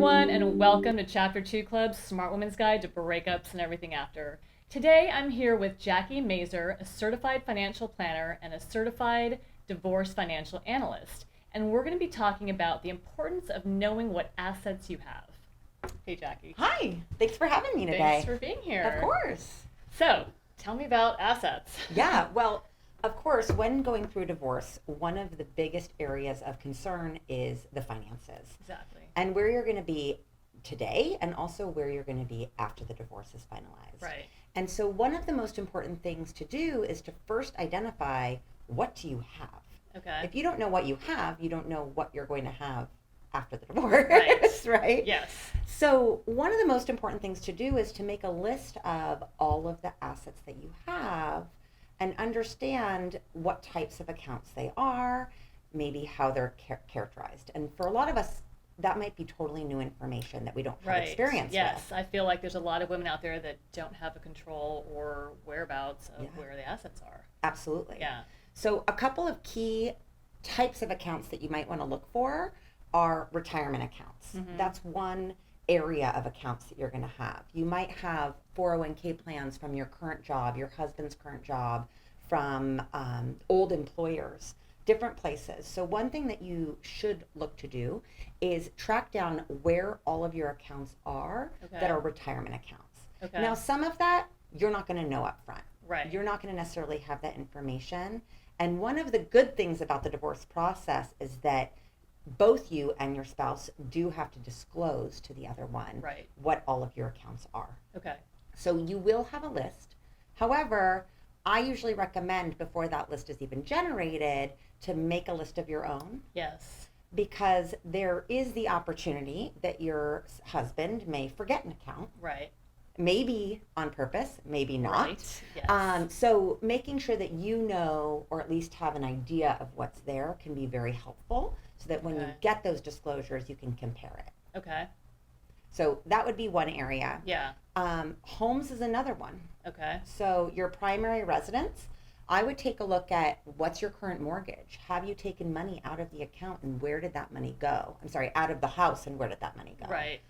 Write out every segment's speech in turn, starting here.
everyone, and welcome to Chapter 2 Club's Smart Woman's Guide to Breakups and Everything After. Today I'm here with Jackie Mazur, a certified financial planner and a certified divorce financial analyst. And we're going to be talking about the importance of knowing what assets you have. Hey, Jackie. Hi, thanks for having me today. Thanks for being here. Of course. So, tell me about assets. Yeah, well, of course, when going through a divorce, one of the biggest areas of concern is the finances. Exactly. And where you're going to be today and also where you're going to be after the divorce is finalized. Right. And so one of the most important things to do is to first identify, what do you have? Okay. If you don't know what you have, you don't know what you're going to have after the divorce, Right. right? Yes. So one of the most important things to do is to make a list of all of the assets that you have and understand what types of accounts they are, maybe how they're characterized. And for a lot of us, that might be totally new information that we don't have experience Yes, with. I feel like there's a lot of women out there that don't have a control or whereabouts of where the assets are. Absolutely. Yeah. So a couple of key types of accounts that you might want to look for are retirement accounts. Mm-hmm. That's one area of accounts that you're going to have. You might have 401k plans from your current job, your husband's current job, from old employers, different places. So one thing that you should look to do is track down where all of your accounts are that are retirement accounts. Okay. Now, some of that you're not going to know up front. Right. You're not going to necessarily have that information. And one of the good things about the divorce process is that both you and your spouse do have to disclose to the other one what all of your accounts are. Okay. So you will have a list. However, I usually recommend before that list is even generated to make a list of your own. Yes. Because there is the opportunity that your husband may forget an account. Right. Maybe on purpose, maybe not. Right. Yes. So making sure that you know, or at least have an idea of what's there, can be very helpful so that when you get those disclosures, you can compare it. Okay. So that would be one area. Yeah. Homes is another one. Okay. So your primary residence, I would take a look at what's your current mortgage. Have you taken money out of the account and where did that money go? I'm sorry, out of the house and where did that money go? Right.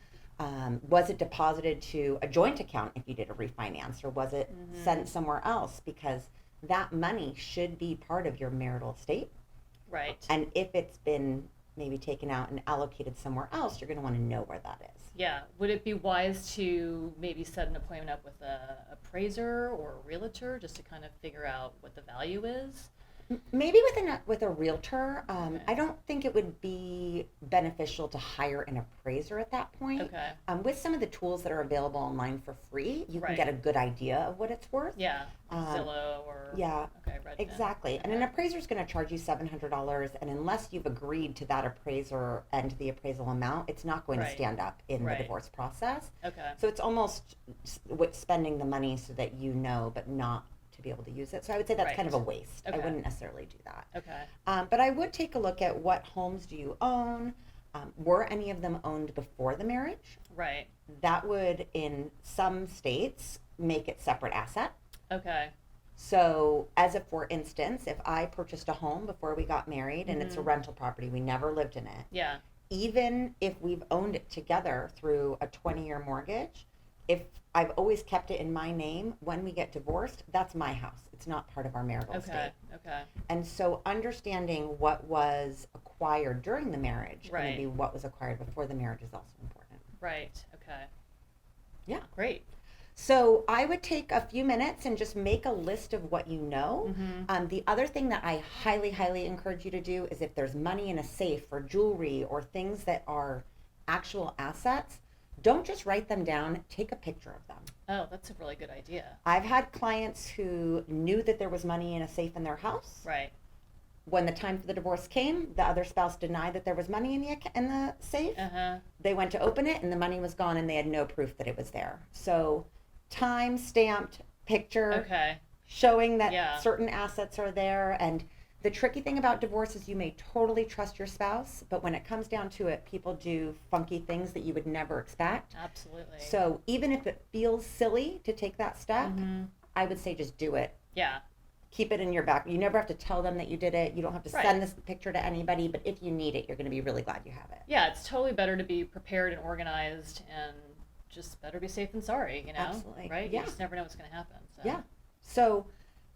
Was it deposited to a joint account if you did a refinance, or was it sent somewhere else? Because that money should be part of your marital estate. Right. And if it's been maybe taken out and allocated somewhere else, you're going to want to know where that is. Yeah. Would it be wise to maybe set an appointment up with a appraiser or a realtor just to kind of figure out what the value is? Maybe with a realtor. I don't think it would be beneficial to hire an appraiser at that point. Okay. With some of the tools that are available online for free, you can get a good idea of what it's worth. Yeah. Zillow or okay, Redfin. Exactly. And an appraiser is going to charge you $700, and unless you've agreed to that appraiser and the appraisal amount, it's not going to stand up in the divorce process. Okay. So it's almost spending the money so that you know, but not to be able to use it. So I would say that's kind of a waste. Okay. I wouldn't necessarily do that. Okay. But I would take a look at what homes do you own. Were any of them owned before the marriage? Right. That would, in some states, make it separate asset. Okay. So as if, for instance, if I purchased a home before we got married and it's a rental property, we never lived in it. Yeah. Even if we've owned it together through a 20-year mortgage, if I've always kept it in my name, when we get divorced, that's my house. It's not part of our marital estate. Okay. And so understanding what was acquired during the marriage and maybe what was acquired before the marriage is also important. Right. Okay. Yeah. Great. So I would take a few minutes and just make a list of what you know. Mm-hmm. The other thing that I highly, highly encourage you to do is if there's money in a safe or jewelry or things that are actual assets, don't just write them down, take a picture of them. Oh, that's a really good idea. I've had clients who knew that there was money in a safe in their house. Right. When the time for the divorce came, the other spouse denied that there was money in the safe. Uh-huh. They went to open it and the money was gone and they had no proof that it was there. So time-stamped picture showing that certain assets are there. And the tricky thing about divorce is you may totally trust your spouse, but when it comes down to it, people do funky things that you would never expect. Absolutely. So even if it feels silly to take that step, I would say just do it. Yeah. keep it in your back. You never have to tell them that you did it. You don't have to Right. send this picture to anybody, but if you need it, you're going to be really glad you have it. Yeah, it's totally better to be prepared and organized, and just better be safe than sorry, you know? Absolutely. Right? Yeah. You just never know what's going to happen. So. Yeah. So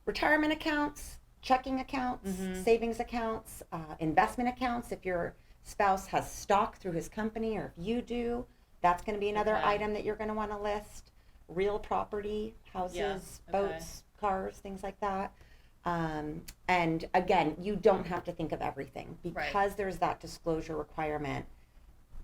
retirement accounts, checking accounts, savings accounts, investment accounts. If your spouse has stock through his company, or if you do, that's going to be another Okay. item that you're going to want to list. Real property, houses, Yeah, okay. boats, cars, things like that. And again, you don't have to think of everything because Right. there's that disclosure requirement.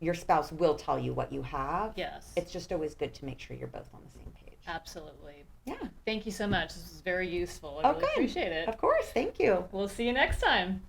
Your spouse will tell you what you have. Yes. It's just always good to make sure you're both on the same page. Absolutely. Yeah. Thank you so much. This was very useful. I Oh, really good. appreciate it. Of course. Thank you. We'll see you next time.